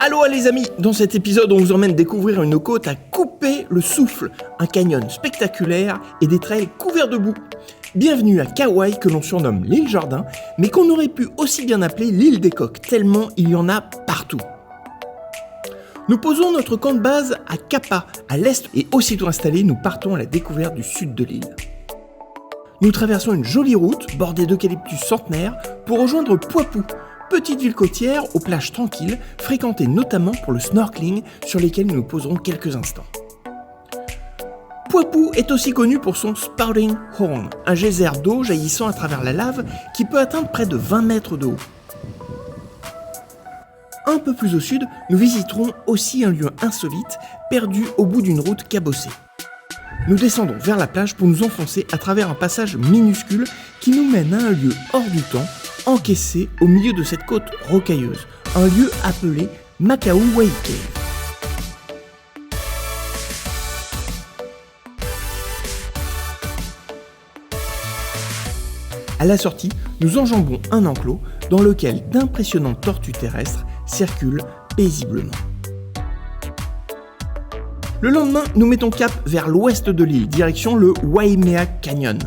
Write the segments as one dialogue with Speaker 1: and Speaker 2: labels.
Speaker 1: Aloha les amis, dans cet épisode on vous emmène découvrir une côte à couper le souffle, un canyon spectaculaire et des trails couverts de boue. Bienvenue à Kauai que l'on surnomme l'île Jardin, mais qu'on aurait pu aussi bien appeler l'île des coques, tellement il y en a partout. Nous posons notre camp de base à Kapa, à l'est, et aussitôt installés, nous partons à la découverte du sud de l'île. Nous traversons une jolie route bordée d'eucalyptus centenaires pour rejoindre Puapu, petite ville côtière aux plages tranquilles, fréquentée notamment pour le snorkeling sur lesquels nous nous poserons quelques instants. Puapu est aussi connu pour son Spouting Horn, un geyser d'eau jaillissant à travers la lave qui peut atteindre près de 20 mètres de haut. Un peu plus au sud, nous visiterons aussi un lieu insolite, perdu au bout d'une route cabossée. Nous descendons vers la plage pour nous enfoncer à travers un passage minuscule qui nous mène à un lieu hors du temps, encaissé au milieu de cette côte rocailleuse, un lieu appelé Makauwai Cave. À la sortie, nous enjambons un enclos dans lequel d'impressionnantes tortues terrestres circulent paisiblement. Le lendemain, nous mettons cap vers l'ouest de l'île, direction le Waimea Canyon.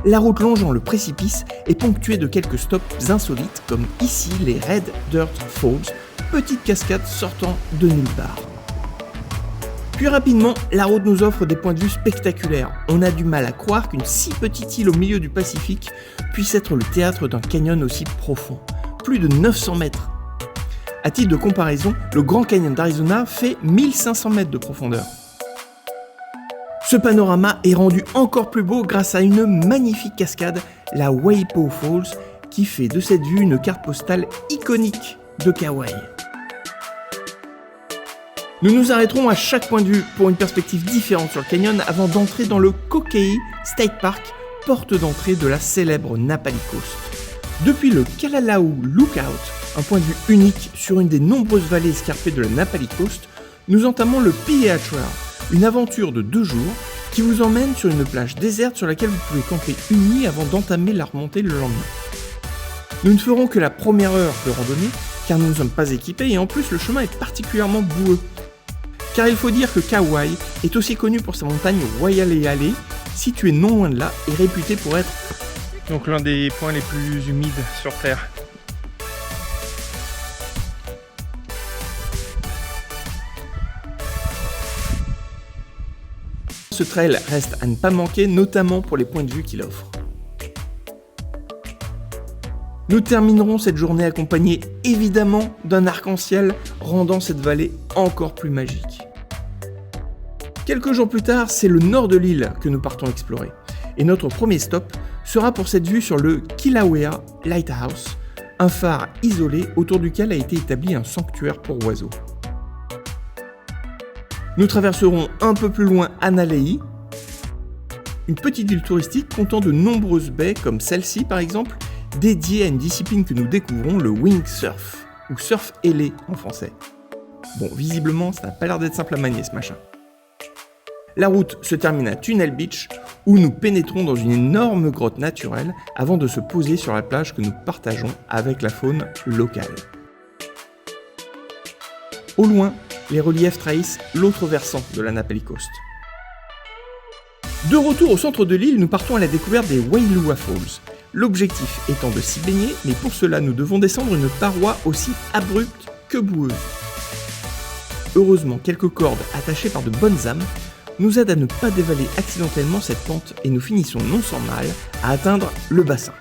Speaker 1: La route longeant le précipice est ponctuée de quelques stops insolites, comme ici les Red Dirt Falls, petite cascade sortant de nulle part. Puis rapidement, la route nous offre des points de vue spectaculaires. On a du mal à croire qu'une si petite île au milieu du Pacifique puisse être le théâtre d'un canyon aussi profond. Plus de 900 mètres. À titre de comparaison, le Grand Canyon d'Arizona fait 1500 mètres de profondeur. Ce panorama est rendu encore plus beau grâce à une magnifique cascade, la Waipo Falls, qui fait de cette vue une carte postale iconique de Kauai. Nous nous arrêterons à chaque point de vue pour une perspective différente sur le canyon avant d'entrer dans le Kokei State Park, porte d'entrée de la célèbre Napali Coast. Depuis le Kalalau Lookout, un point de vue unique sur une des nombreuses vallées escarpées de la Napali Coast, nous entamons le Piea Trail, une aventure de 2 jours qui vous emmène sur une plage déserte sur laquelle vous pouvez camper une nuit avant d'entamer la remontée le lendemain. Nous ne ferons que la première heure de randonnée car nous ne sommes pas équipés et en plus le chemin est particulièrement boueux. Car il faut dire que Kauai est aussi connu pour sa montagne Waialeale, située non loin de là et réputée pour être
Speaker 2: donc l'un des points les plus humides sur Terre.
Speaker 1: Ce trail reste à ne pas manquer, notamment pour les points de vue qu'il offre. Nous terminerons cette journée accompagnés évidemment d'un arc-en-ciel rendant cette vallée encore plus magique. Quelques jours plus tard, c'est le nord de l'île que nous partons explorer. Et notre premier stop sera pour cette vue sur le Kilauea Lighthouse, un phare isolé autour duquel a été établi un sanctuaire pour oiseaux. Nous traverserons un peu plus loin Analei, une petite ville touristique comptant de nombreuses baies comme celle-ci par exemple, dédiée à une discipline que nous découvrons, le windsurf, ou surf ailé en français. Bon, visiblement, ça n'a pas l'air d'être simple à manier ce machin. La route se termine à Tunnel Beach, où nous pénétrons dans une énorme grotte naturelle avant de se poser sur la plage que nous partageons avec la faune locale. Au loin, les reliefs trahissent l'autre versant de la Napali Coast. De retour au centre de l'île, nous partons à la découverte des Wailua Falls. L'objectif étant de s'y baigner, mais pour cela nous devons descendre une paroi aussi abrupte que boueuse. Heureusement, quelques cordes attachées par de bonnes âmes nous aident à ne pas dévaler accidentellement cette pente et nous finissons non sans mal à atteindre le bassin.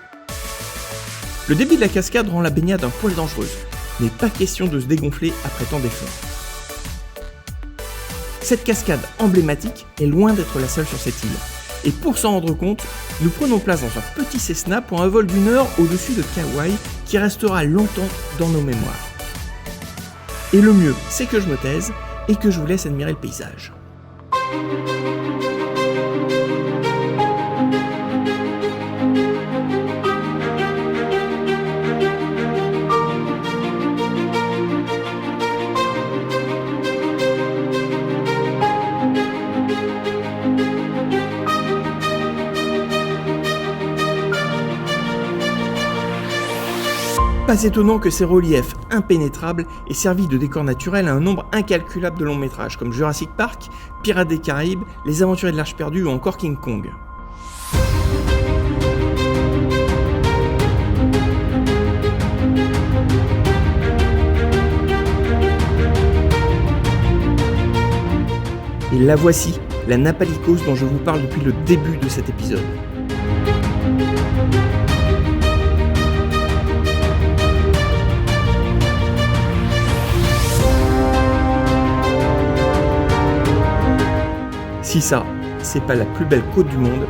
Speaker 1: Le débit de la cascade rend la baignade un poil dangereuse, mais pas question de se dégonfler après tant d'efforts. Cette cascade emblématique est loin d'être la seule sur cette île. Et pour s'en rendre compte, nous prenons place dans un petit Cessna pour un vol d'1 heure au-dessus de Kauai qui restera longtemps dans nos mémoires. Et le mieux, c'est que je me taise et que je vous laisse admirer le paysage. Pas étonnant que ces reliefs impénétrables aient servi de décor naturel à un nombre incalculable de longs métrages, comme Jurassic Park, Pirates des Caraïbes, Les Aventuriers de l'Arche perdue ou encore King Kong. Et la voici, la Napalikos dont je vous parle depuis le début de cet épisode. Si ça, c'est pas la plus belle côte du monde.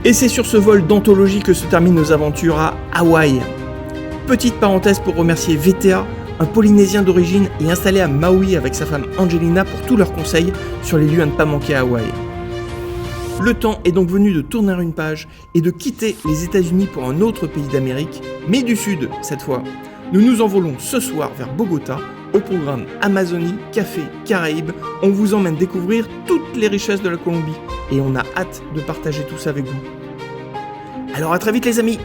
Speaker 1: Et c'est sur ce vol d'anthologie que se terminent nos aventures à Hawaï. Petite parenthèse pour remercier VTA, un Polynésien d'origine et installé à Maui avec sa femme Angelina pour tous leurs conseils sur les lieux à ne pas manquer à Hawaï. Le temps est donc venu de tourner une page et de quitter les États-Unis pour un autre pays d'Amérique, mais du Sud cette fois. Nous nous envolons ce soir vers Bogota, au programme Amazonie, Café, Caraïbes. On vous emmène découvrir toutes les richesses de la Colombie et on a hâte de partager tout ça avec vous. Alors à très vite les amis!